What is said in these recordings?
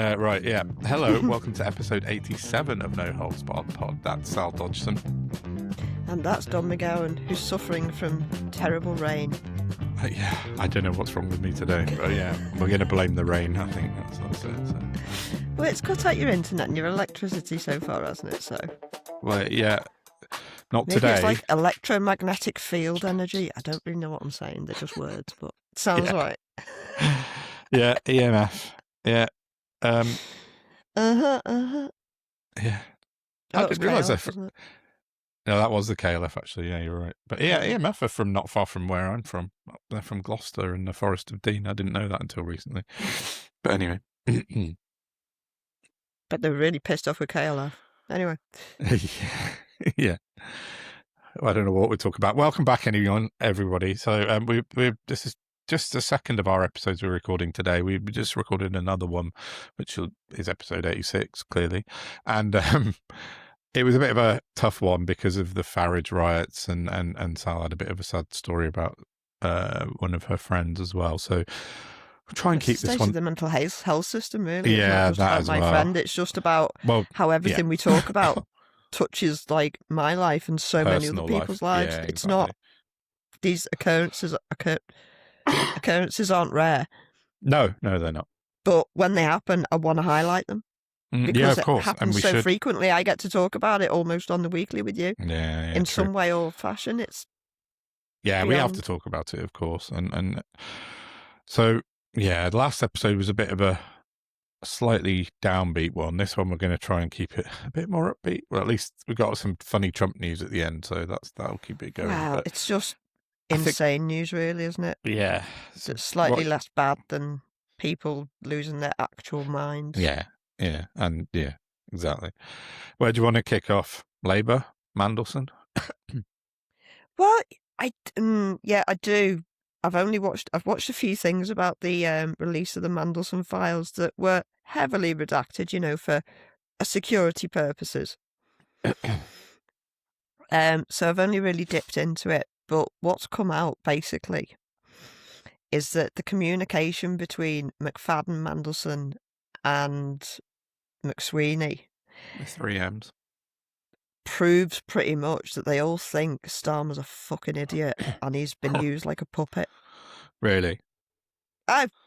Right, yeah. Hello, welcome to episode 87 of No Holds Barred Pod. That's Sal Dodgson. And that's Don McGowan, who's suffering from terrible rain. Yeah, I don't know what's wrong with me today, but yeah, we're going to blame the rain, I think. That's it. So. Well, it's cut out your internet and your electricity so far, hasn't it? So. Well, yeah, not Maybe today. It's like electromagnetic field energy. I don't really know what I'm saying. They're just words, but it sounds right. Yeah, EMF. Yeah. Yeah. I didn't realise that. No, that was the KLF, actually. Yeah, you're right. But yeah, EMF are from not far from where I'm from. They're from Gloucester in the Forest of Dean. I didn't know that until recently. But anyway. But they're really pissed off with KLF. Anyway. Yeah. I don't know what we're talking about. Welcome back, everybody. So this is just the second of our episodes we're recording today. We just recorded another one, which is episode 86, clearly. And it was a bit of a tough one because of the Farage riots, and Sal had a bit of a sad story about one of her friends as well. So we'll try and keep this one. The mental health system, really. Yeah, it's not just about my friend. It's just about how everything we talk about touches like my life and so many other people's lives. Yeah, it's not. These occurrences aren't rare. No, they're not. But when they happen, I want to highlight them. Because of course. It happens so frequently, I get to talk about it almost on the weekly with you. Yeah, in true. some way or fashion. It's beyond. We have to talk about it, of course. And so, yeah, the last episode was a bit of a slightly downbeat one. This one, we're going to try and keep it a bit more upbeat. Well, at least we got some funny Trump news at the end, so that'll keep it going. Wow, it's just insane news, really, isn't it? Yeah. It's slightly less bad than people losing their actual minds. Yeah, and yeah, exactly. Where do you want to kick off? Labour? Mandelson? Well, I do. I've watched a few things about the release of the Mandelson files that were heavily redacted, for security purposes. So I've only really dipped into it, but what's come out basically is that the communication between McFadden, Mandelson, and McSweeney, the 3 M's, proves pretty much that they all think Starmer's a fucking idiot and he's been used like a puppet. Really?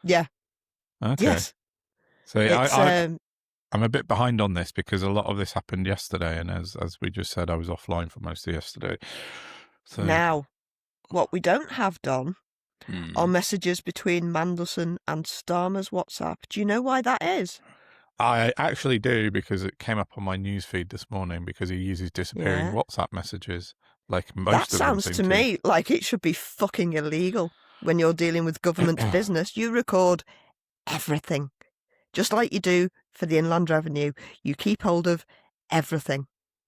Yeah. Okay. Yes. So I'm a bit behind on this because a lot of this happened yesterday, and as we just said, I was offline for most of yesterday. So now, what we don't have, Don, are messages between Mandelson and Starmer's WhatsApp. Do you know why that is? I actually do, because it came up on my newsfeed this morning, because he uses disappearing WhatsApp messages like most that of them. That sounds to me like it should be fucking illegal. When you're dealing with government business, you record everything. Just like you do for the Inland Revenue. You keep hold of everything.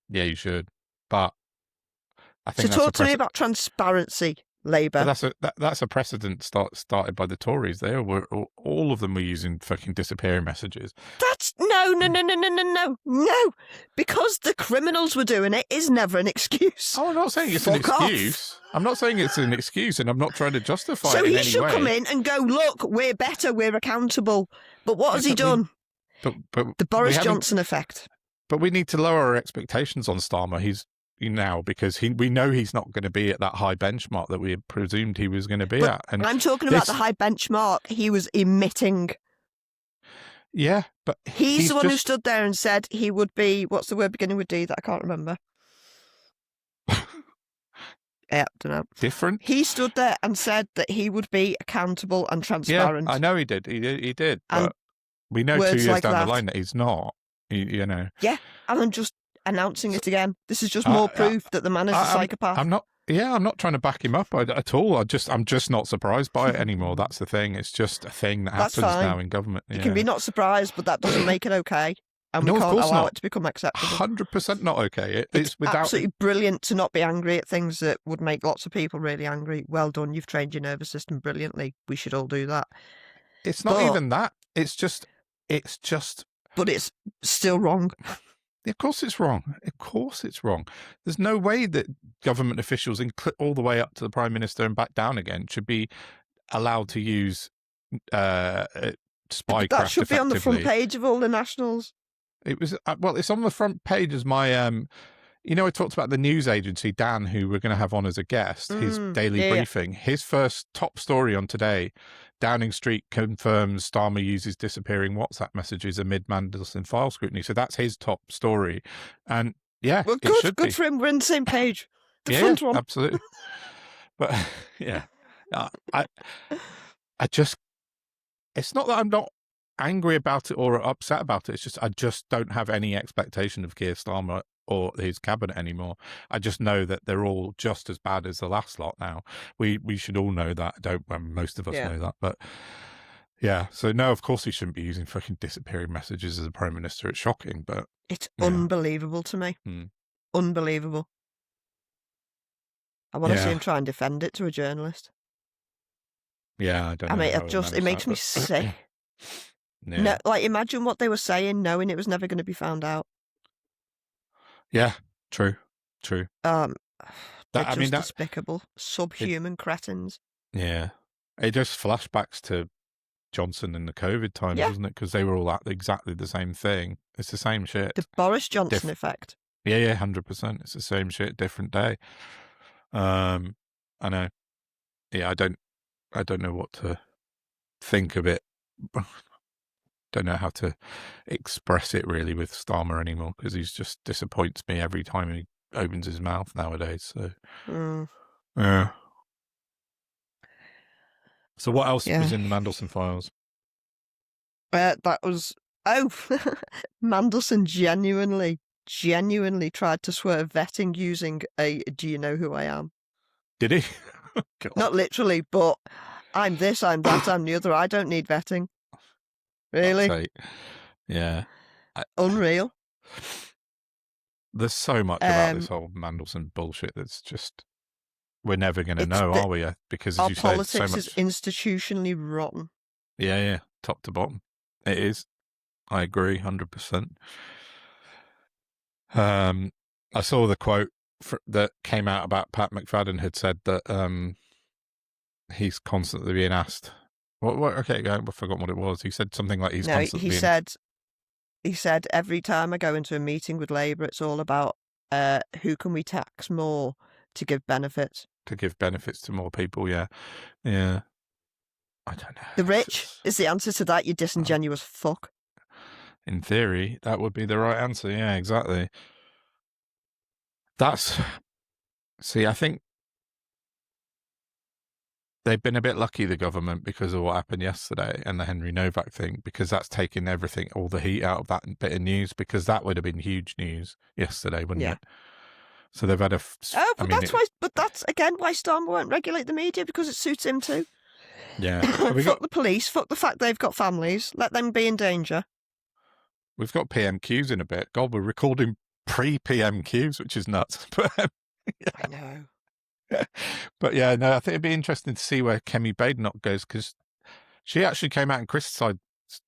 Yeah, you should. But I think so talk to me about transparency, Labour. But that's a precedent started by the Tories. All of them were using fucking disappearing messages. That's no. Because the criminals were doing it is never an excuse. Oh, I'm not saying it's an excuse. I'm not saying it's an excuse, and I'm not trying to justify it in any way. So he should come in and go, look, we're better, we're accountable. But what has he done? But the Boris Johnson effect. But we need to lower our expectations on Starmer. Because we know he's not going to be at that high benchmark that we had presumed he was going to be at. And I'm talking about the high benchmark he was emitting. Yeah, but he's the one who stood there and said he would be, what's the word beginning with D that I can't remember? Yeah, don't know. Different? He stood there and said that he would be accountable and transparent. Yeah, I know he did. He did. But we know 2 years down the line that he's not. Yeah, and I'm just announcing it again. This is just more proof that the man is a psychopath. I'm not trying to back him up at all. I'm just not surprised by it anymore. That's the thing. It's just a thing that happens now in government. You can be not surprised, but that doesn't make it okay. And we can't allow it to become acceptable. 100% not okay. It's absolutely brilliant to not be angry at things that would make lots of people really angry. Well done. You've trained your nervous system brilliantly. We should all do that. It's not even that. It's just. But it's still wrong. Of course it's wrong. Of course it's wrong. There's no way that government officials, all the way up to the Prime Minister and back down again, should be allowed to use spycraft. That should be on the front page of all the nationals. It was well, it's on the front page as my I talked about the news agency, Dan, who we're going to have on as a guest, his daily briefing. His first top story on today, Downing Street confirms Starmer uses disappearing WhatsApp messages amid Mandelson file scrutiny. So that's his top story. And yeah, well, good for him. We're on the same page. The front one. Absolutely. But yeah, I just, it's not that I'm not angry about it or upset about it. It's just, I just don't have any expectation of Keir Starmer or his cabinet anymore. I just know that they're all just as bad as the last lot now. We should all know that. Most of us know that, but yeah. So no, of course he shouldn't be using fucking disappearing messages as a prime minister. It's shocking, but it's unbelievable to me. Unbelievable. I want to see him try and defend it to a journalist. Yeah, I don't know. I mean, it makes me sick. No, like imagine what they were saying, knowing it was never going to be found out. Yeah, true. They're despicable, subhuman cretins. Yeah, it just flashbacks to Johnson and the COVID times, doesn't it? Because they were all at exactly the same thing. It's the same shit. The Boris Johnson effect. Yeah, 100%. It's the same shit, different day. I know. Yeah, I don't know what to think of it. Don't know how to express it really with Starmer anymore, because he just disappoints me every time he opens his mouth nowadays. So, yeah. So what else was in the Mandelson files? That was Mandelson genuinely tried to swerve vetting using a "Do you know who I am?" Did he? Not literally, but I'm this, I'm that, I'm the other. I don't need vetting. Really? Yeah. Unreal. There's so much about this whole Mandelson bullshit that's just, we're never going to know, are we? Because as you said, politics is institutionally rotten. Yeah, top to bottom. It is. I agree, 100%. I saw the quote that came out about Pat McFadden had said that he's constantly being asked. Okay, I've forgotten what it was. He said something like constantly. He said every time I go into a meeting with Labour, it's all about who can we tax more to give benefits. To give benefits to more people, yeah. I don't know. The rich is the answer to that, you disingenuous fuck. In theory, that would be the right answer. Yeah, exactly. I think they've been a bit lucky, the government, because of what happened yesterday and the Henry Novak thing, because that's taken all the heat out of that bit of news, because that would have been huge news yesterday, wouldn't it? So they've had that's again why Starmer won't regulate the media, because it suits him too. Yeah. Fuck the police, fuck the fact they've got families, let them be in danger. We've got PMQs in a bit. God, we're recording pre-PMQs, which is nuts. But, I know. But yeah, no, I think it'd be interesting to see where Kemi Badenoch goes, because she actually came out and criticised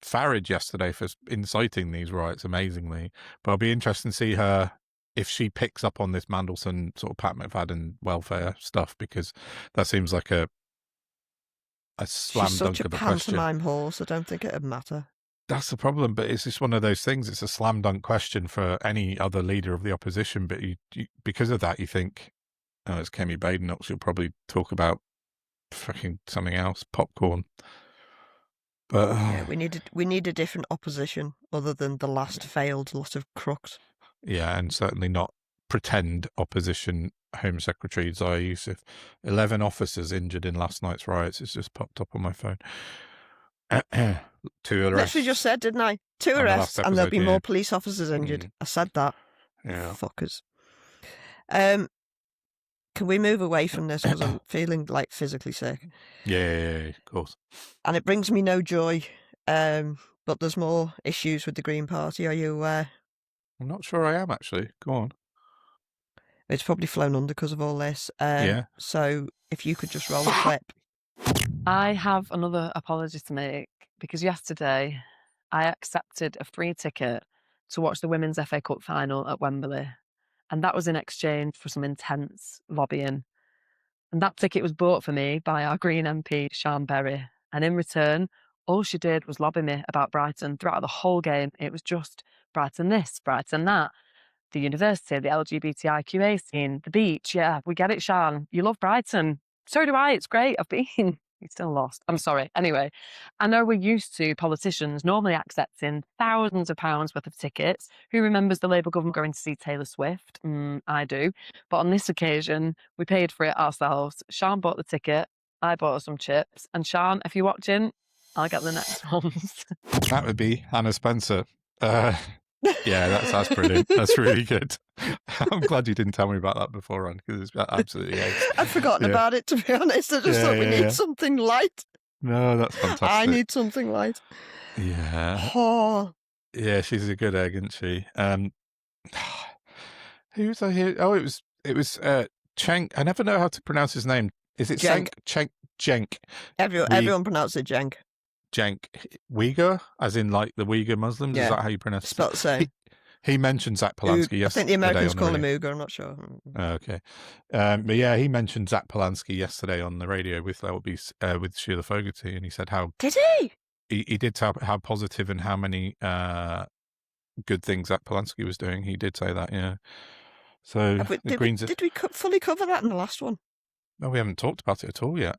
Farage yesterday for inciting these riots, amazingly. But I'll be interested to see her, if she picks up on this Mandelson sort of Pat McFadden welfare stuff, because that seems like a slam dunk of a question. She's such a pantomime horse, I don't think it'd matter. That's the problem, but it's just one of those things. It's a slam dunk question for any other leader of the opposition, but you because of that, you think, oh, it's Kemi Badenoch, she'll probably talk about fucking something else, popcorn. But yeah, we need a different opposition other than the last failed lot of crooks. Yeah, and certainly not pretend opposition Home Secretary Zaya Youssef. 11 officers injured in last night's riots. It's just popped up on my phone. 2 arrests. Literally just said, didn't I? 2 arrests, and there'll be more police officers injured. I said that. Yeah. Fuckers. Can we move away from this, because I'm feeling like physically sick? Yeah, of course. And it brings me no joy. But there's more issues with the Green Party. Are you aware? I'm not sure I am, actually. Go on. It's probably flown under because of all this. Yeah. So if you could just roll the clip. I have another apology to make, because yesterday I accepted a free ticket to watch the Women's FA Cup final at Wembley. And that was in exchange for some intense lobbying. And that ticket was bought for me by our Green MP, Sian Berry. And in return, All she did was lobby me about Brighton throughout the whole game. It was just Brighton this, Brighton that. The university, the LGBTIQA scene, the beach. Yeah, we get it, Sian. You love Brighton. So do I. It's great. I've been. He's still lost. I'm sorry. Anyway, I know we're used to politicians normally accepting thousands of pounds worth of tickets. Who remembers the Labour government going to see Taylor Swift? I do. But on this occasion, we paid for it ourselves. Sian bought the ticket. I bought her some chips. And Sian, if you're watching, I'll get the next ones. That would be Hannah Spencer. Yeah, that's brilliant. That's really good. I'm glad you didn't tell me about that beforehand because it's absolutely eggs. I'd forgotten about it, to be honest. I just thought we need something light. No, that's fantastic. I need something light. Yeah. Oh. Yeah, she's a good egg, isn't she? Who was I here? Oh, it was Cenk. I never know how to pronounce his name. Is it Cenk? Cenk. Everyone pronounces it Cenk. Cenk. Uygur, as in like the Uygur Muslims? Yeah. Is that how you pronounce it? Spelled the same. He mentioned Zach Polanski yesterday. I think the Americans call him Uygur, I'm not sure. Okay. But yeah, he mentioned Zach Polanski yesterday on the radio with Sheila Fogarty, and he said how... Did he? He did tell how positive and how many good things Zach Polanski was doing. He did say that, yeah. So did we fully cover that in the last one? No, we haven't talked about it at all yet.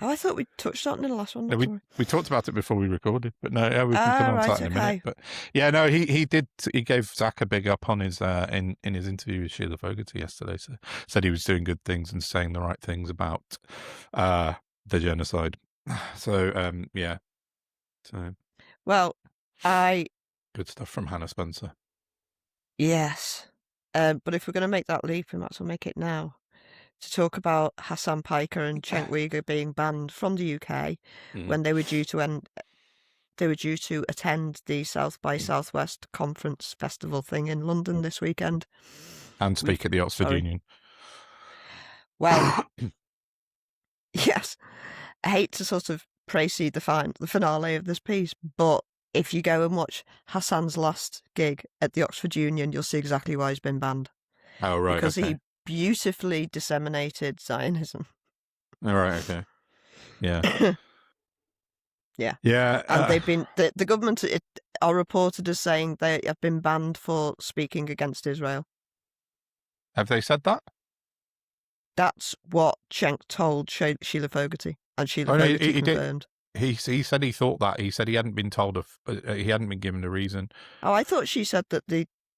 Oh, I thought we touched on it in the last one. No, we talked about it before we recorded, but no, yeah, we can come on to that in a minute. But yeah, no, he gave Zach a big up on his in his interview with Sheila Fogarty yesterday. So said he was doing good things and saying the right things about the genocide. So yeah, so well, good stuff from Hannah Spencer. Yes, but if we're going to make that leap, we might as well make it now. To talk about Hasan, Piker and Cenk Uygur being banned from the UK when they were due to attend the South by Southwest conference festival thing in London this weekend. And speak at the Oxford Union. Well, yes, I hate to sort of precede the finale of this piece, but if you go and watch Hasan's last gig at the Oxford Union, you'll see exactly why he's been banned. Oh, right. Because he beautifully disseminated Zionism. All right, okay. Yeah. Yeah. And they've been, the government are reported as saying they have been banned for speaking against Israel. Have they said that? That's what Cenk told Sheila Fogarty, and Sheila Fogarty confirmed. He said he thought that. He said he hadn't been told he hadn't been given a reason. Oh, I thought she said that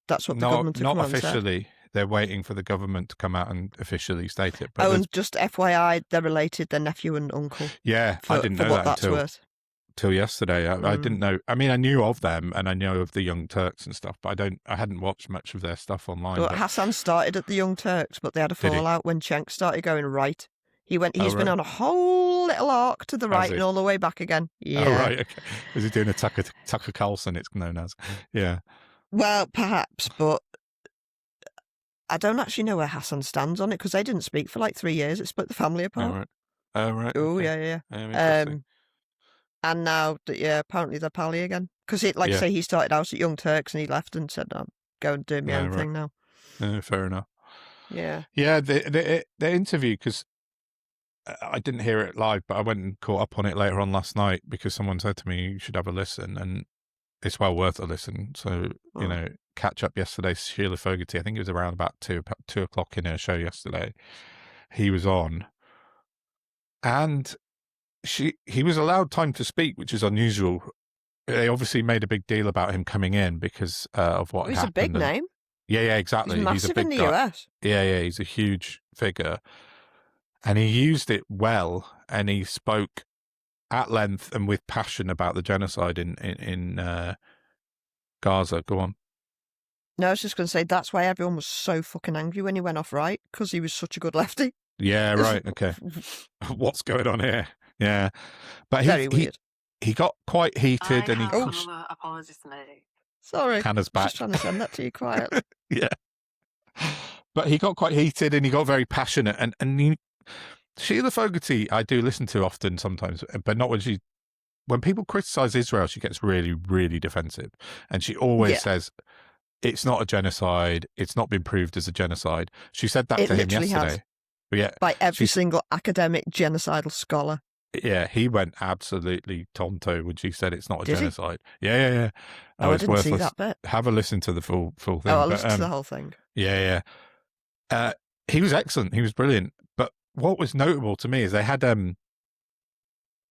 that's what the government had not officially. They're waiting for the government to come out and officially state it. But and just FYI, they're related, they're nephew and uncle. Yeah, I didn't know that until yesterday. I didn't know. I mean, I knew of them and I know of the Young Turks and stuff, but I hadn't watched much of their stuff online. But Hasan started at the Young Turks, but they had a fallout when Cenk started going right. He's been on a whole little arc to the right and all the way back again. Yeah. Oh, right. Okay. Is he doing a Tucker Carlson, it's known as? Yeah. Well, perhaps, but I don't actually know where Hasan stands on it because they didn't speak for like 3 years. It split the family apart. Oh, right. Oh, okay. yeah. And now, apparently they're pally again. Because say he started out at Young Turks and he left and said, I'm going to do my own thing now. Fair enough. Yeah. Yeah, the interview, because I didn't hear it live, but I went and caught up on it later on last night because someone said to me, you should have a listen. And it's well worth a listen. So, catch up yesterday. Sheila Fogarty, I think it was around about 2 o'clock in her show yesterday. He was on. And he was allowed time to speak, which is unusual. They obviously made a big deal about him coming in because of what happened. He's a big name. Yeah, exactly. He's massive a big in the guy. US. Yeah, he's a huge figure. And he used it well, and he spoke at length and with passion about the genocide in Gaza. Go on. No, I was just going to say that's why everyone was so fucking angry when he went off right, because he was such a good lefty. Yeah, right. Okay. What's going on here? Yeah. But he got quite heated and he... Oh, apologies to me. Sorry. Hannah's back. Just trying to send that to you quietly. Yeah. But he got quite heated and he got very passionate. And Sheila Fogarty, I do listen to often sometimes, but not when people criticize Israel, she gets really, really defensive. And she always says, it's not a genocide. It's not been proved as a genocide. She said that to him yesterday. By every single academic genocidal scholar Yeah, he went absolutely tonto when she said it's not a Did he? genocide. Yeah. Oh, I It's didn't worth see that bit. have a listen to the full Oh, thing. I'll But listen to the whole thing. yeah. He was excellent. He was brilliant. But what was notable to me is they had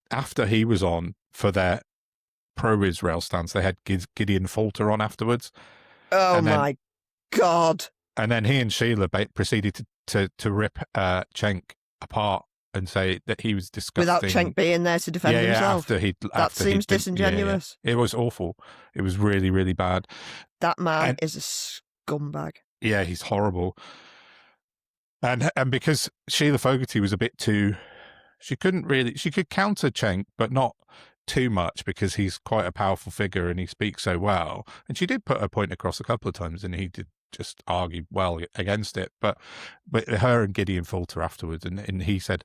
after he was on for their pro-Israel stance, they had Gideon Falter on afterwards. Oh and then, my God! And then he and Sheila proceeded to rip Cenk apart and say that he was disgusting. Without Cenk being there to defend himself. That seems disingenuous. Yeah. It was awful. It was really, really bad. That man is a scumbag. Yeah, he's horrible. And because Sheila Fogarty was a bit too, she could counter Cenk, but not too much because he's quite a powerful figure and he speaks so well. And she did put her point across a couple of times and he did just argue well against it. But her and Gideon Falter afterwards, and he said,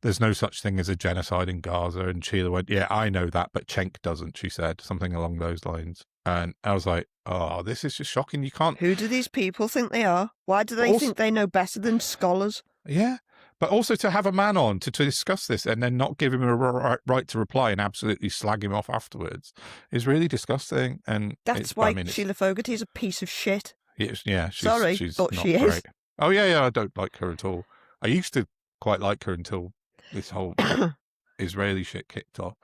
there's no such thing as a genocide in Gaza. And Sheila went, yeah, I know that, but Cenk doesn't, she said, something along those lines. And I was like, oh, this is just shocking. You can't. Who do these people think they are? Why do they think they know better than scholars? Yeah. But also to have a man on to discuss this and then not give him a right to reply and absolutely slag him off afterwards is really disgusting. And that's why Sheila Fogarty is a piece of shit. Yeah, she's but not she great. is. Oh yeah, I don't like her at all. I used to quite like her until this whole Israeli shit kicked off.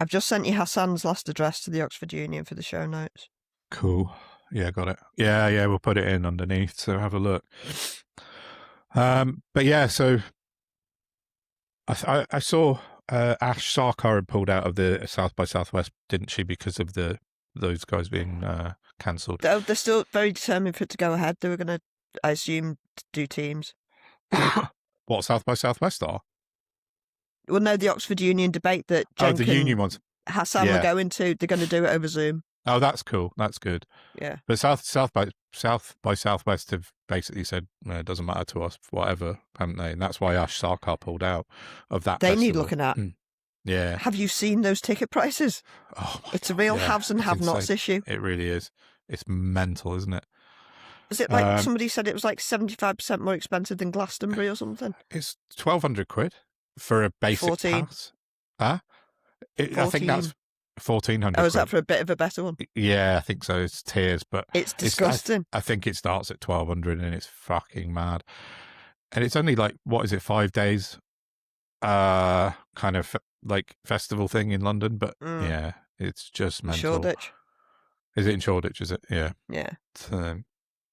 I've just sent you Hasan's last address to the Oxford Union for the show notes. Cool. Yeah, got it. Yeah, we'll put it in underneath, so have a look. But yeah, so I saw Ash Sarkar had pulled out of the South by Southwest, didn't she, because of those guys being cancelled? They're still very determined for it to go ahead. They were going to, I assume, do teams. What, South by Southwest are? Well, no, the Oxford Union debate that Cenk the union ones. Hasan were going to. They're going to do it over Zoom. Oh, that's cool. That's good. Yeah. But South by Southwest have basically said, no, it doesn't matter to us, whatever, haven't they? And that's why Ash Sarkar pulled out of that. They festival. need looking at. Yeah. Have you seen those ticket prices? Oh, it's a real haves and have-nots issue. It really is. It's mental, isn't it? Is it like somebody said it was like 75% more expensive than Glastonbury or something? It's £1,200 for a basic 14. pass. Huh? I think that's 1,400. Oh, is that for a bit of a better one? Yeah, I think so. It's tiers, but it's disgusting. I think it starts at 1,200 and it's fucking mad. And it's only like, what is it, 5 days? Kind of like festival thing in London, but yeah, it's just mental. Shoreditch. Is it in Shoreditch? Is it? Yeah. Yeah.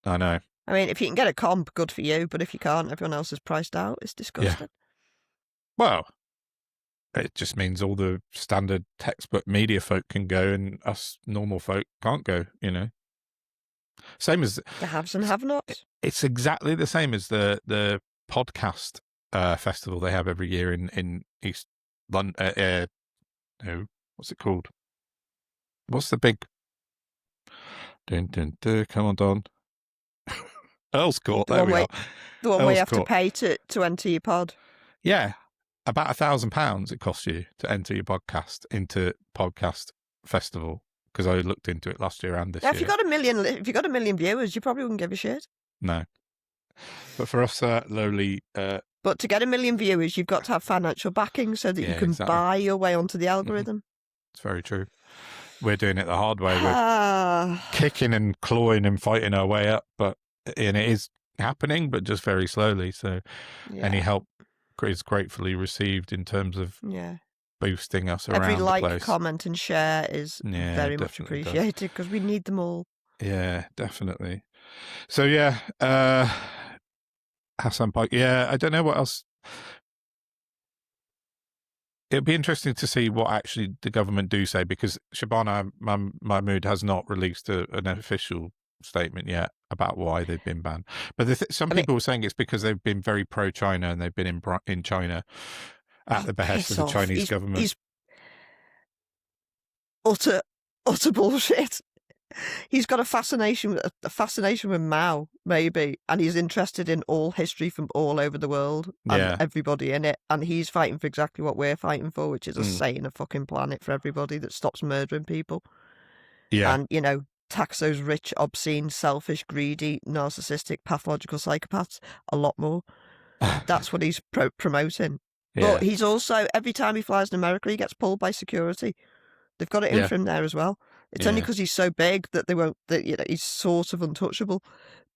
I know. I mean, if you can get a comp, good for you. But if you can't, everyone else is priced out. It's disgusting. Yeah. Well, it just means all the standard textbook media folk can go and us normal folk can't go, you know. Same as the haves and have-nots. It's exactly the same as the podcast festival they have every year in East London. No, what's it called? What's the big? Come on, Don. Earl's Court. There we are. The one where you have to pay to enter your pod. Yeah, about £1,000 it costs you to enter your podcast into podcast festival. Because I looked into it last year and this year. If you got a million viewers, you probably wouldn't give a shit. No, but for us lowly. But to get 1 million viewers, you've got to have financial backing so that you can buy your way onto the algorithm. It's very true. We're doing it the hard way. We're kicking and clawing and fighting our way up, and it is happening, but just very slowly. So any help is gratefully received in terms of boosting us around every the like, place. Comment, and share is very much appreciated because we need them all. Yeah, definitely. So Hasan Piker. Yeah, I don't know what else. It'd be interesting to see what actually the government do say, because Shabana Mahmood has not released an official statement yet about why they've been banned. But some people were saying it's because they've been very pro-China and they've been in China at the behest of the Chinese government. He's utter bullshit. He's got a fascination with Mao, maybe, and he's interested in all history from all over the world and everybody in it. And he's fighting for exactly what we're fighting for, which is a saner fucking planet for everybody that stops murdering people. Yeah, and tax those rich, obscene, selfish, greedy, narcissistic, pathological psychopaths a lot more. That's what he's promoting. But he's also, every time he flies in America, he gets pulled by security. They've got it in for him there as well. It's only because he's so big that they won't, that, you know, he's sort of untouchable.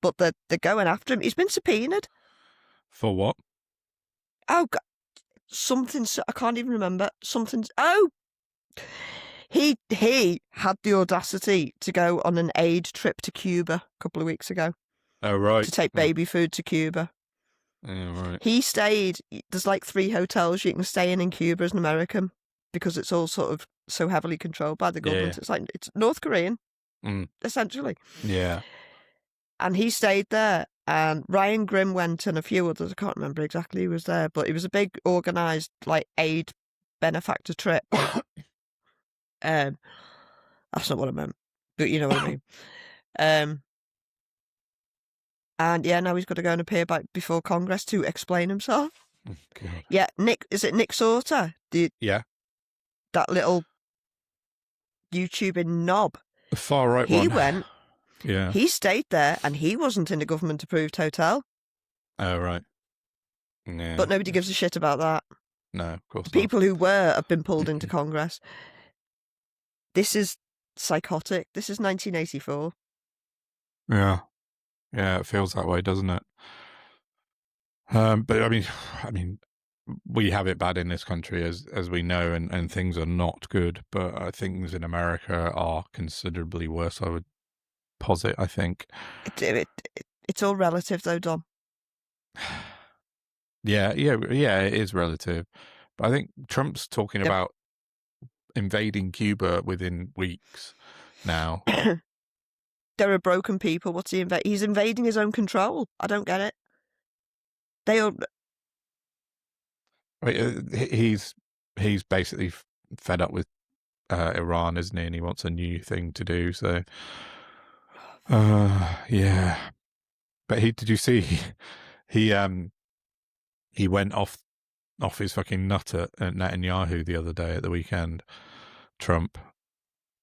But they're going after him. He's been subpoenaed. For what? Oh, God. Something, I can't even remember. Something, oh! He had the audacity to go on an aid trip to Cuba a couple of weeks ago. Oh, right. To take baby food to Cuba. Yeah, right. He stayed, there's like 3 hotels you can stay in Cuba as an American because it's all sort of so heavily controlled by the government. It's like, it's North Korean, essentially. Yeah. And he stayed there, and Ryan Grimm went and a few others. I can't remember exactly who was there, but it was a big organised like aid benefactor trip. That's not what I meant, but you know what I mean. And yeah, now he's got to go and appear before Congress to explain himself. Oh, God. Yeah, is it Nick Sauter? That little YouTubing knob. The far right one. He went. Yeah. He stayed there, and he wasn't in a government-approved hotel. Oh, right. Yeah. But nobody gives a shit about that. No, of course The people who were have been pulled into Congress. This is psychotic. This is 1984. Yeah. Yeah, it feels that way, doesn't it? But I mean, we have it bad in this country, as we know, and things are not good. But things in America are considerably worse, I would posit, I think. It's all relative, though, Dom. Yeah, it is relative. But I think Trump's talking about invading Cuba within weeks now. There are broken people. What's he invading? He's invading his own control. I don't get it. They all. He's basically fed up with Iran, isn't he? And he wants a new thing to do. So, yeah. But did you see he went off his fucking nut at Netanyahu the other day at the weekend? Trump.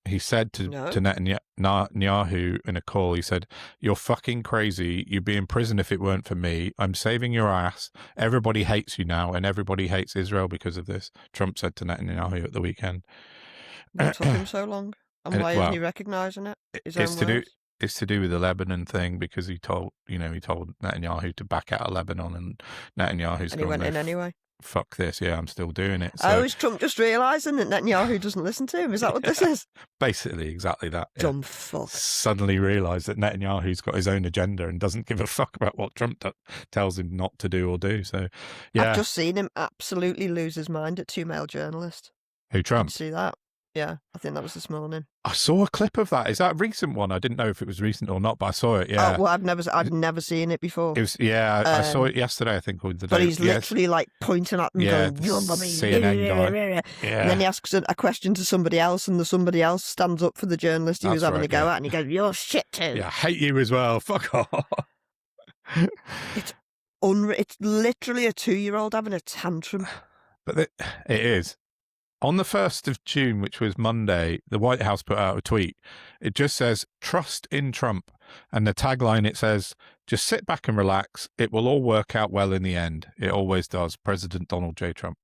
He said to Netanyahu in a call, he said, "You're fucking crazy. You'd be in prison if it weren't for me. I'm saving your ass. Everybody hates you now, and everybody hates Israel because of this," Trump said to Netanyahu at the weekend. What took him so long? And why isn't he recognising it? It's to do with the Lebanon thing, because he told Netanyahu to back out of Lebanon, and Netanyahu's and he went in anyway. Fuck this, yeah, I'm still doing it. So, is Trump just realising that Netanyahu doesn't listen to him? Is that what this is? Basically, exactly that. Yeah. Dumb fuck. Suddenly realised that Netanyahu's got his own agenda and doesn't give a fuck about what Trump tells him not to do or do. So, yeah. I've just seen him absolutely lose his mind at 2 male journalists. Who, Trump? Did you see that? Yeah, I think that was this morning. I saw a clip of that. Is that a recent one? I didn't know if it was recent or not, but I saw it. Yeah. Oh, well, I've never seen it before. It was, yeah. I saw it yesterday, I think. But he's literally like pointing at them, going, "You're mommy." CNN guy. Yeah. And then he asks a question to somebody else, and somebody else stands up for the journalist he was having a go at, and he goes, "You're shit too." Yeah, I hate you as well. Fuck off. It's literally a 2-year-old having a tantrum. But it is. On the 1st of June, which was Monday, the White House put out a tweet. It just says, "Trust in Trump." And the tagline, it says, "Just sit back and relax. It will all work out well in the end. It always does. President Donald J. Trump."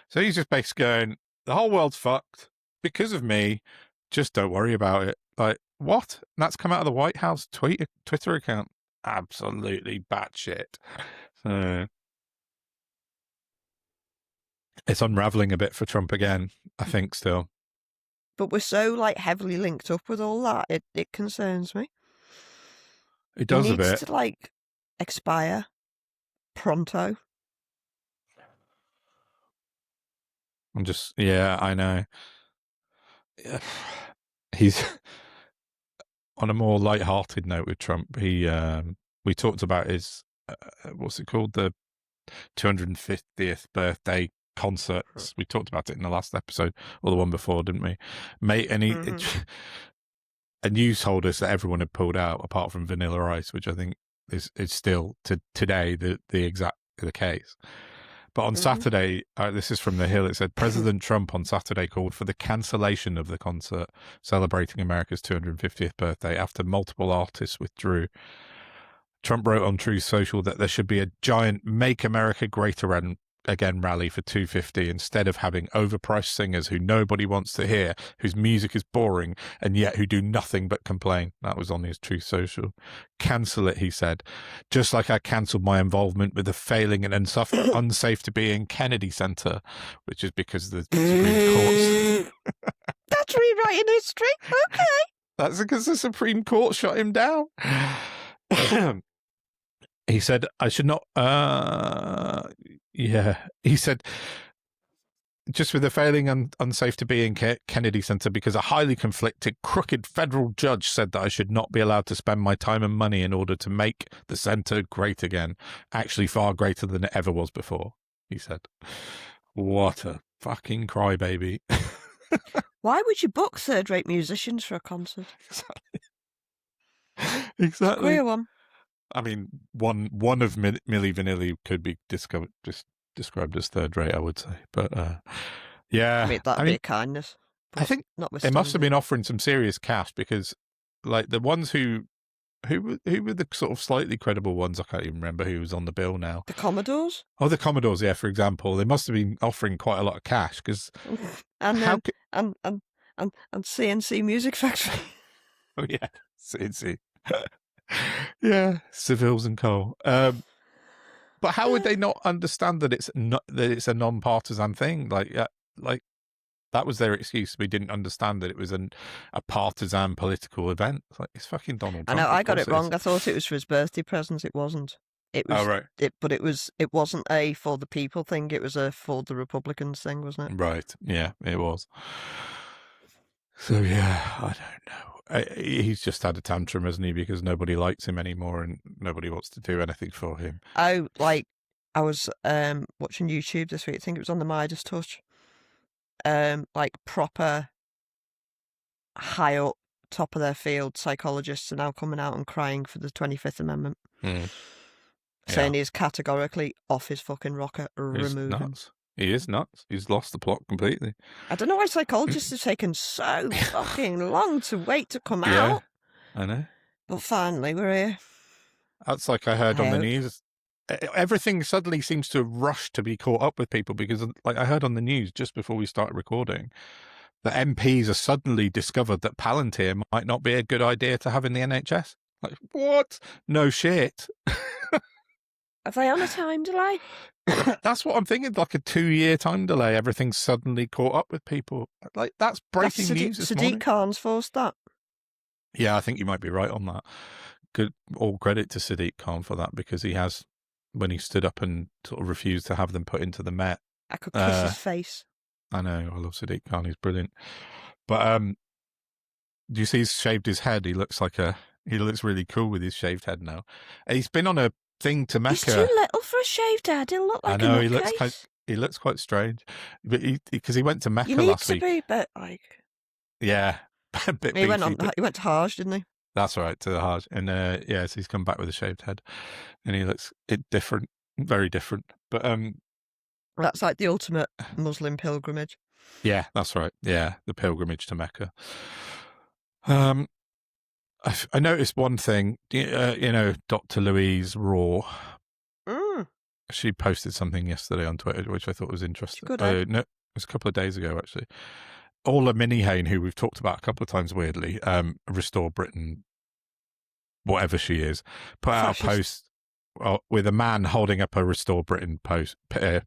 So he's just basically going, the whole world's fucked because of me. Just don't worry about it. Like, what? And that's come out of the White House Twitter account. Absolutely batshit. So it's unraveling a bit for Trump again, I think, still. But we're so like heavily linked up with all that. It concerns me. It does a bit. It needs to like expire pronto. I know. He's on a more light-hearted note with Trump. We talked about his what's it called, the 250th birthday concerts. We talked about it in the last episode or the one before, didn't we? Mate, and a news told us that everyone had pulled out apart from Vanilla Ice, which I think is still to today the case. But on Saturday, this is from The Hill, it said President Trump on Saturday called for the cancellation of the concert celebrating America's 250th birthday after multiple artists withdrew. Trump wrote on Truth Social that there should be a giant "Make America Great again rally for 250 instead of having overpriced singers who nobody wants to hear, whose music is boring, and yet who do nothing but complain. That was on his Truth Social. Cancel it, he said. Just like I cancelled my involvement with the failing and unsafe to be in Kennedy Center, which is because the Supreme Court's... That's rewriting history. Okay. That's because the Supreme Court shut him down. He said, I should not... He said, just with the failing and unsafe to be in Kennedy Center because a highly conflicted, crooked federal judge said that I should not be allowed to spend my time and money in order to make the center great again. Actually, far greater than it ever was before, he said. What a fucking crybaby. Why would you book third-rate musicians for a concert? Exactly. Queer one. I mean, one of Milli Vanilli could be described as third rate, I would say. But yeah, I mean, that'd be a kindness. I think they must have been offering some serious cash because, like, the ones who were the sort of slightly credible ones. I can't even remember who was on the bill now. The Commodores. Oh, the Commodores, yeah. For example, they must have been offering quite a lot of cash because and CNC Music Factory. Oh yeah, CNC. Yeah, Seville's and Cole. But how would they not understand that it's a non-partisan thing? Like that was their excuse. We didn't understand that it was a partisan political event. It's fucking Donald Trump. I know, I got it wrong. I thought it was for his birthday present. It wasn't. It was. Oh right. It wasn't a for the people thing. It was a for the Republicans thing, wasn't it? Right. Yeah, it was. So yeah, I don't know. He's just had a tantrum, hasn't he? Because nobody likes him anymore, and nobody wants to do anything for him. Oh, like I was watching YouTube this week. I think it was on the Midas Touch. Like proper high up, top of their field psychologists are now coming out and crying for the 25th Amendment, saying he's categorically off his fucking rocker. Remove him. He is nuts. He's lost the plot completely. I don't know why psychologists have taken so fucking long to wait to come out. I know. But finally, we're here. That's like I heard on the news. Everything suddenly seems to have rushed to be caught up with people because, like I heard on the news just before we started recording, that MPs have suddenly discovered that Palantir might not be a good idea to have in the NHS. Like, what? No shit. Are they on a time delay? That's what I'm thinking, like a 2-year time delay. Everything's suddenly caught up with people. Like, that's breaking news this morning. Sadiq Khan's forced that. Yeah, I think you might be right on that. Good, all credit to Sadiq Khan for that, because he has, when he stood up and sort of refused to have them put into the Met. I could kiss his face. I know, I love Sadiq Khan, he's brilliant. But do you see he's shaved his head? He looks really cool with his shaved head now. He's been on a thing to Mecca. He's too little for a shaved head. He'll look like I know, a he looks quite strange. But because he went to Mecca last week. You need to be a bit like... Yeah. A bit he beefy, went to Hajj, didn't he? That's right, to the Hajj. And so he's come back with a shaved head. And he looks different, very different. But that's like the ultimate Muslim pilgrimage. Yeah, that's right. Yeah, the pilgrimage to Mecca. I noticed one thing, Dr. Louise Raw. She posted something yesterday on Twitter, which I thought was interesting. Good, no, it was a couple of days ago, actually. Ola Minihane, who we've talked about a couple of times weirdly, Restore Britain, whatever she is, put out a post with a man holding up a Restore Britain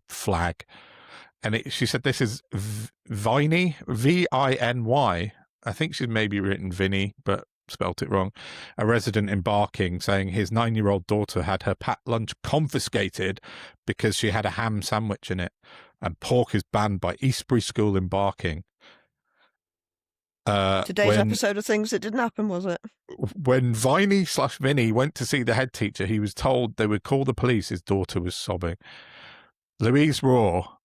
flag. And she said this is Viney, Viny. I think she's maybe written Vinny, but spelt it wrong. A resident in Barking saying his 9-year-old daughter had her packed lunch confiscated because she had a ham sandwich in it, and pork is banned by Eastbury School in Barking. Today's episode of Things That Didn't Happen, was it? When Viney/Vinny went to see the head teacher, he was told they would call the police. His daughter was sobbing. Louise Raw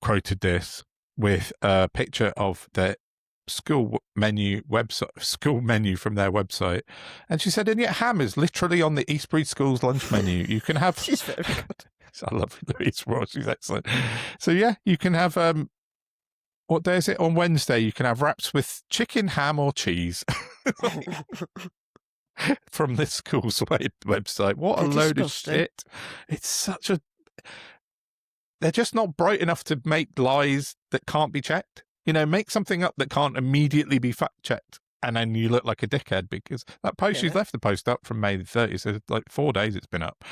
quoted this with a picture of the school menu from their website, and she said, and yet ham is literally on the Eastbury School's lunch menu. You can have... She's very good. I love Louise Raw. She's excellent. So yeah, you can have... what day is it? On Wednesday, you can have wraps with chicken, ham, or cheese from this school's website. What a load of shit. It's such a... they're just not bright enough to make lies that can't be checked. Make something up that can't immediately be fact checked, and then you look like a dickhead because that post, she's left the post up from May the 30th, so like 4 days it's been up.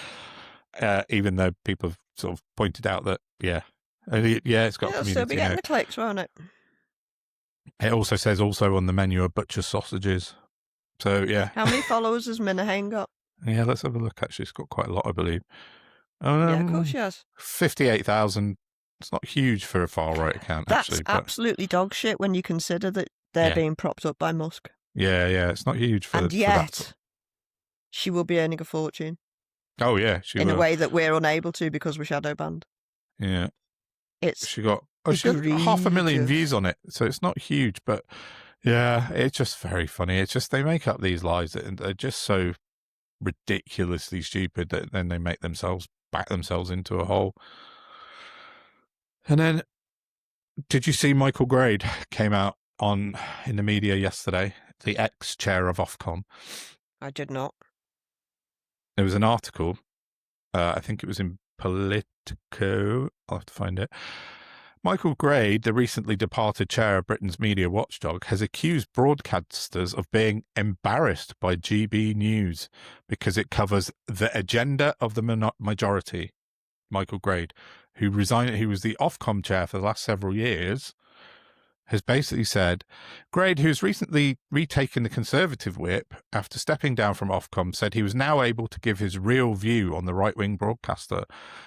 Even though people have sort of pointed out that, it's got It'll community. still be getting the clicks, won't it? It also says on the menu are butcher sausages. So, yeah. How many followers has Minahane got? Yeah, let's have a look. Actually, it's got quite a lot, I believe. Yeah, of course she has. 58,000. It's not huge for a far-right account, That's actually. absolutely dog shit when you consider that they're being propped up by Musk. Yeah, it's not huge for and for yet, that. she will be earning a fortune. Oh, yeah, she in will. a way that we're unable to because we're shadow banned. Yeah. It's she got 500,000 views on it, so it's not huge, but yeah, it's just very funny. It's just they make up these lies and they're just so ridiculously stupid that then they make back themselves into a hole. And then, did you see Michael Grade came out in the media yesterday, the ex-chair of Ofcom? I did not. There was an article, I think it was in Politico, I'll have to find it. Michael Grade, the recently departed chair of Britain's media watchdog, has accused broadcasters of being embarrassed by GB News because it covers the agenda of the majority. Michael Grade, who was the Ofcom chair for the last several years, has basically said, Grade, who's recently retaken the Conservative whip after stepping down from Ofcom, said he was now able to give his real view on the right-wing broadcaster,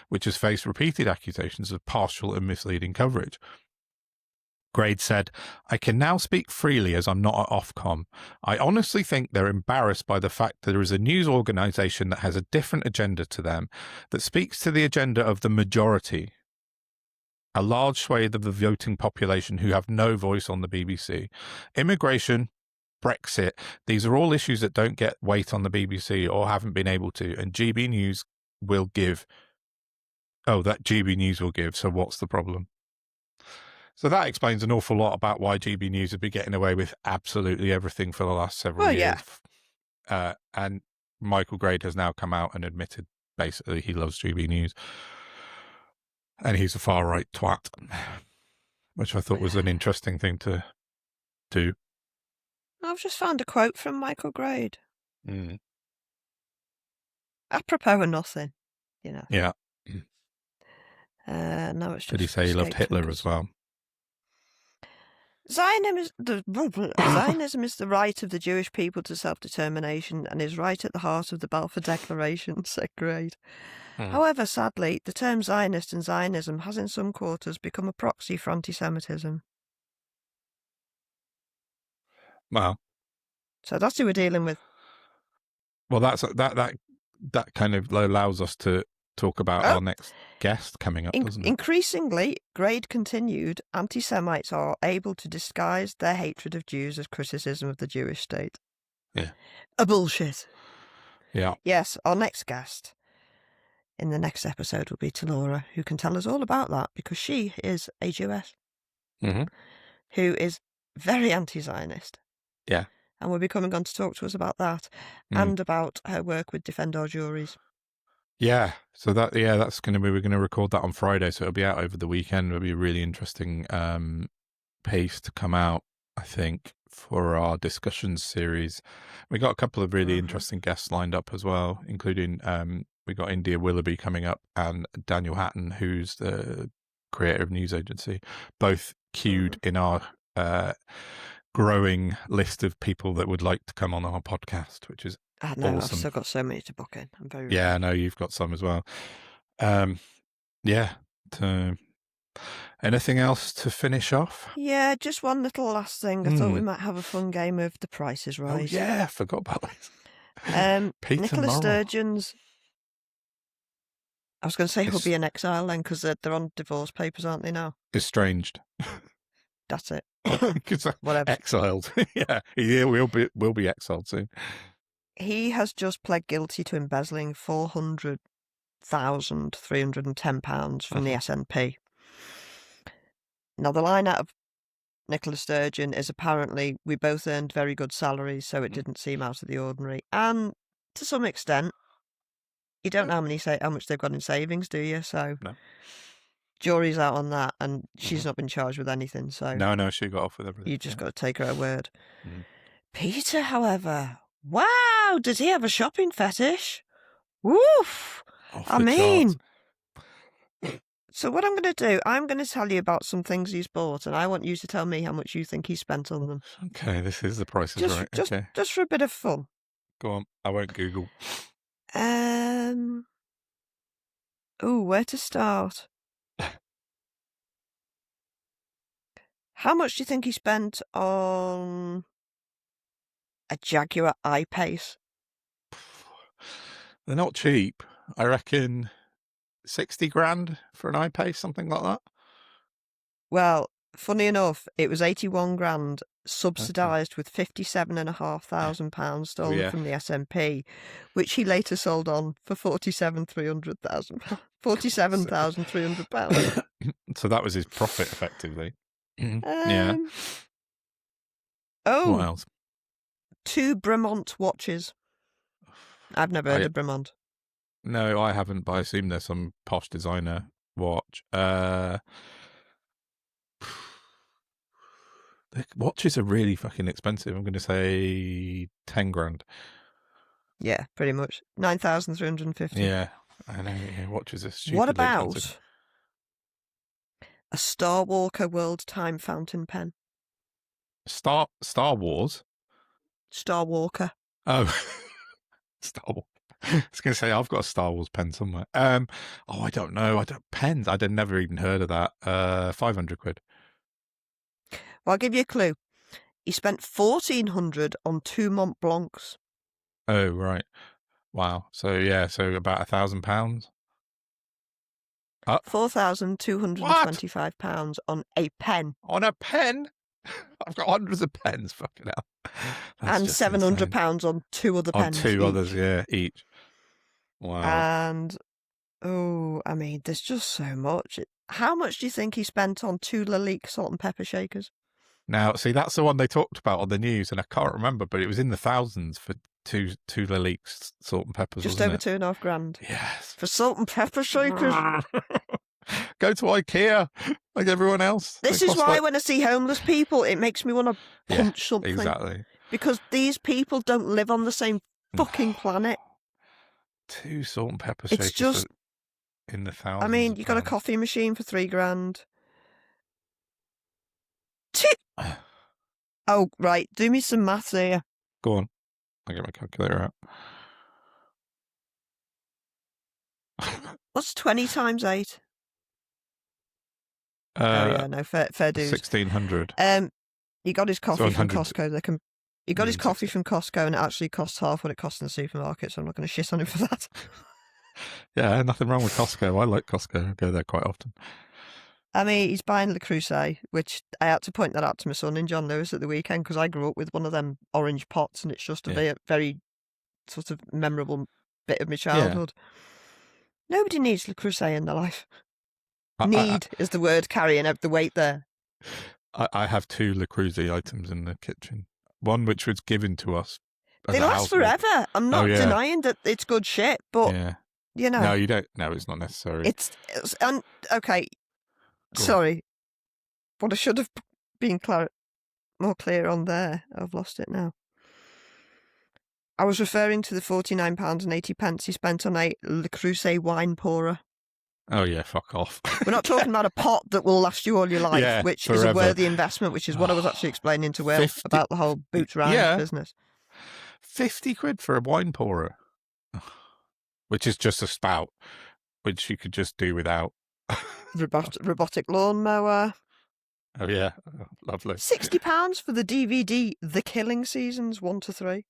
which has faced repeated accusations of partial and misleading coverage. Grade said, I can now speak freely as I'm not at Ofcom. I honestly think they're embarrassed by the fact that there is a news organisation that has a different agenda to them, that speaks to the agenda of the majority, a large swathe of the voting population who have no voice on the BBC. Immigration, Brexit, these are all issues that don't get weight on the BBC or haven't been able to, and GB News will give. Oh, that GB News will give, so what's the problem? So that explains an awful lot about why GB News has been getting away with absolutely everything for the last several years. Yeah. And Michael Grade has now come out and admitted basically he loves GB News. And he's a far-right twat, which I thought was an interesting thing to do. I've just found a quote from Michael Grade. Mm. Apropos of nothing, Yeah. No, it's just. Did he say he loved Hitler as well? Zionism is the right of the Jewish people to self-determination and is right at the heart of the Balfour Declaration, said Grade. However, sadly, the term Zionist and Zionism has in some quarters become a proxy for anti-Semitism. Well, so that's who we're dealing with. Well, that kind of allows us to talk about our next guest coming up, doesn't it? Increasingly, Grade continued, anti-Semites are able to disguise their hatred of Jews as criticism of the Jewish state. Yeah. A bullshit. Yeah. Yes, our next guest in the next episode will be Laura, who can tell us all about that because she is a Jewess who is very anti-Zionist. Yeah. And will be coming on to talk to us about that and about her work with Defend Our Juries. Yeah. So we're going to record that on Friday. So it'll be out over the weekend. It'll be a really interesting piece to come out, I think, for our discussions series. We got a couple of really interesting guests lined up as well, including we got India Willoughby coming up and Daniel Hatton, who's the creator of News Agency, both queued in our growing list of people that would like to come on our podcast, which is awesome. I've still got so many to book in. I'm very I know you've got some as well. Anything else to finish off? Yeah, just one little last thing. I thought we might have a fun game of The Price is Right. Oh yeah, I forgot about this. Nicola Sturgeon's. I was going to say he'll be in exile then, because they're on divorce papers, aren't they now? Estranged. That's it. Whatever. Exiled. Yeah, he will be exiled soon. He has just pled guilty to embezzling £400,310 from the SNP. Now, the line out of Nicola Sturgeon is apparently, we both earned very good salaries, so it didn't seem out of the ordinary. And to some extent, you don't know how much they've got in savings, do you? So no. jury's out on that, and she's not been charged with anything, so No, she got off with everything. you just got to take her at word. Mm. Peter, however, wow, does he have a shopping fetish? Woof! I mean, so what I'm going to do, I'm going to tell you about some things he's bought, and I want you to tell me how much you think he spent on them. Okay, this is The Price is Right. Okay. Just for a bit of fun. Go on. I won't Google. Where to start? How much do you think he spent on a Jaguar I-Pace? They're not cheap. I reckon 60 grand for an I-Pace, something like that. Well, funny enough, it was 81 grand, subsidised with £57,500 stolen from the SNP, which he later sold on for £47,300. So that was his profit, effectively. Yeah. What else? 2 Bremont watches. I've never heard of Bremont. No, I haven't, but I assume there's some posh designer watch. The watches are really fucking expensive. I'm going to say 10 grand. Yeah, pretty much. 9,350. Yeah, I know. Yeah, watches are stupidly What about expensive. a Star Walker World Time fountain pen? Star Wars? Star Walker. Oh, Star Wars. I was going to say, I've got a Star Wars pen somewhere. I don't know. Pens. I'd never even heard of that. 500 quid. Well, I'll give you a clue. He spent 1,400 on 2 Mont Blancs. Oh, right. Wow. So about £1,000. £4,225 on a pen. On a pen? I've got hundreds of pens, fucking hell. And £700 on 2 other pens. On 2 each. others, yeah, each. Wow. And, I mean, there's just so much. How much do you think he spent on 2 Lalique salt and pepper shakers? Now, see, that's the one they talked about on the news, and I can't remember, but it was in the thousands for two Lalique salt and peppers. Just over £2.5 grand. Yes. For salt and pepper shakers. Go to IKEA like everyone else. This is why when I see homeless people, it makes me want to punch something. Exactly. Because these people don't live on the same fucking planet. 2 salt and pepper shakers. It's just in the thousands. I mean, you got a coffee machine for £3 grand. Oh, right. Do me some maths here. Go on. I'll get my calculator out. What's 20 times 8? No, fair dues. 1,600. He got his coffee from 100. Costco. He got his coffee from Costco, and it actually costs half what it costs in the supermarket, so I'm not going to shit on him for that. Yeah, nothing wrong with Costco. I like Costco. I go there quite often. I mean, he's buying Le Creuset, which I had to point that out to my son in John Lewis at the weekend, because I grew up with one of them orange pots, and it's just a very sort of memorable bit of my childhood. Yeah. Nobody needs Le Creuset in their life. Need is the word carrying out the weight there. I have 2 Le Creuset items in the kitchen. One which was given to us. They last forever. I'm not denying that it's good shit, but you know. No, you don't. No, it's not necessary. It's okay. Sorry, what I should have been more clear on there. I've lost it now. I was referring to the £49.80 he spent on a Le Creuset wine pourer. Oh yeah, fuck off. We're not talking about a pot that will last you all your life, which forever. is a worthy investment, which is what I was actually explaining to Will about the whole boots round business. 50 quid for a wine pourer, which is just a spout, which you could just do without. Robotic lawnmower. Oh yeah, lovely. £60 for the DVD The Killing Seasons 1 to 3.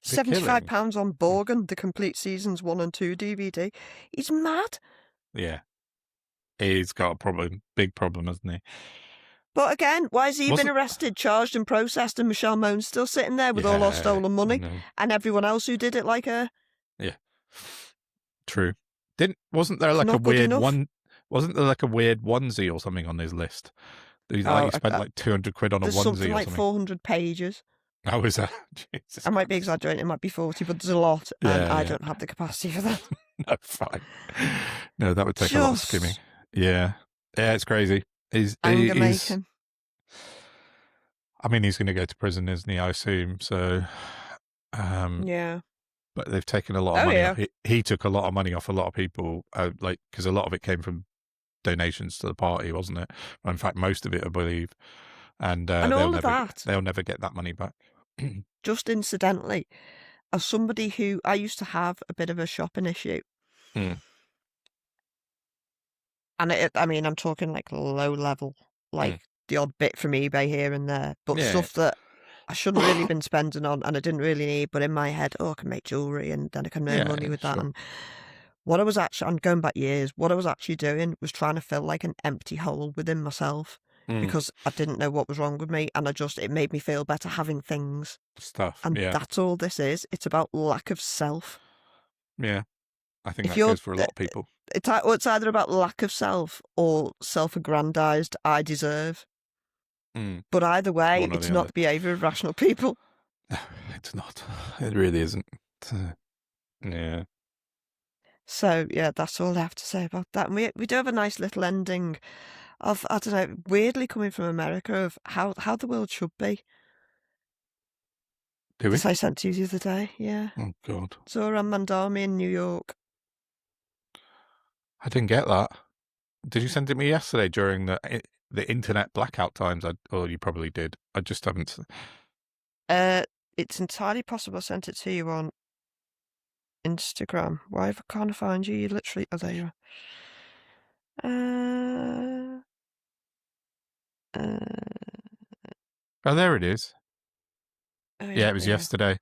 £75 on Borgen, The Complete Seasons 1 and 2 DVD. He's mad. Yeah. He's got a big problem, hasn't he? But again, why has he been arrested, charged and processed, and Michelle Moan's still sitting there with all our stolen money and everyone else who did it like her? Yeah. True. Wasn't there like a weird onesie or something on his list? He spent like 200 quid on a onesie something or like something. 400 pages. Oh, is that? Jesus I might be Christ. exaggerating, it might be 40, but there's a lot, and Yeah, I yeah. don't have the capacity for that. No, fine. No, that would take a lot of skimming. Yeah. Yeah, it's crazy. Anger making. I mean, he's going to go to prison, isn't he? I assume. So, Yeah. but they've taken a lot of money off. He took a lot of money off a lot of people, like, because a lot of it came from donations to the party, wasn't it? In fact, most of it, I believe. And they'll never get that money back. Just incidentally, as somebody who I used to have a bit of a shopping issue. Mm. And I mean, I'm talking like low level, like the odd bit from eBay here and there, but stuff that I shouldn't really been spending on and I didn't really need, but in my head, I can make jewellery and then I can earn money with that. And what I was actually, I'm going back years, what I was actually doing was trying to fill like an empty hole within myself because I didn't know what was wrong with me, and it made me feel better having things. And that's all this is. It's about lack of self. Yeah. I think that goes for a lot of people. It's either about lack of self or self-aggrandized, I deserve. But either way, it's not the behaviour of rational people. It's not. It really isn't. Yeah. So, yeah, that's all I have to say about that. And we do have a nice little ending of, I don't know, weirdly coming from America, of how the world should be. Do we? As I sent to you the other day, yeah. Oh, God. Zoran Mandami in New York. I didn't get that. Did you send it me yesterday during the internet blackout times? Or you probably did. I just haven't. It's entirely possible I sent it to you on Instagram. Why can't I find you? You literally... Oh, there you are. Oh, there it is. Oh, yeah, it was yesterday.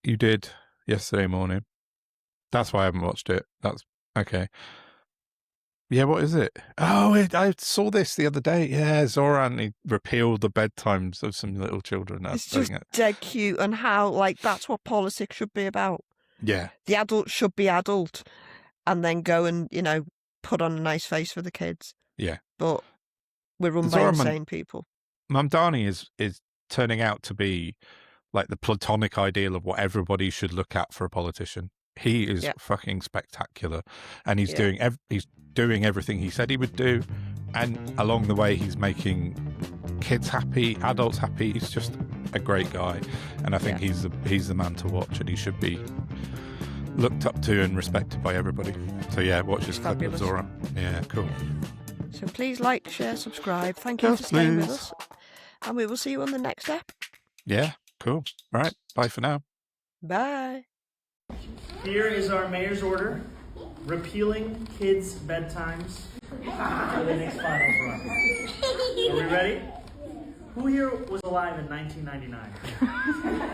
You did yesterday morning. That's why I haven't watched it. That's okay. Yeah, what is it? Oh, I saw this the other day. Yeah, Zoran, he repealed the bedtimes of some little children. It's just dead cute, and how, like, that's what politics should be about. Yeah. The adult should be adult and then go and, put on a nice face for the kids. Yeah. But we're run by insane people. Mamdani is turning out to be like the platonic ideal of what everybody should look at for a politician. He is fucking spectacular, and he's doing everything he said he would do, and along the way he's making kids happy, adults happy. He's just a great guy, and I think he's the man to watch, and he should be looked up to and respected by everybody. So yeah, watch this clip of Zoran. Yeah, cool. So please like, share, subscribe. Thank you for staying with us, and we will see you on the next step. Yeah, cool. All right, bye for now. Bye. Here is our mayor's order, repealing kids' bedtimes for the next finals run. Are we ready? Who here was alive in 1999?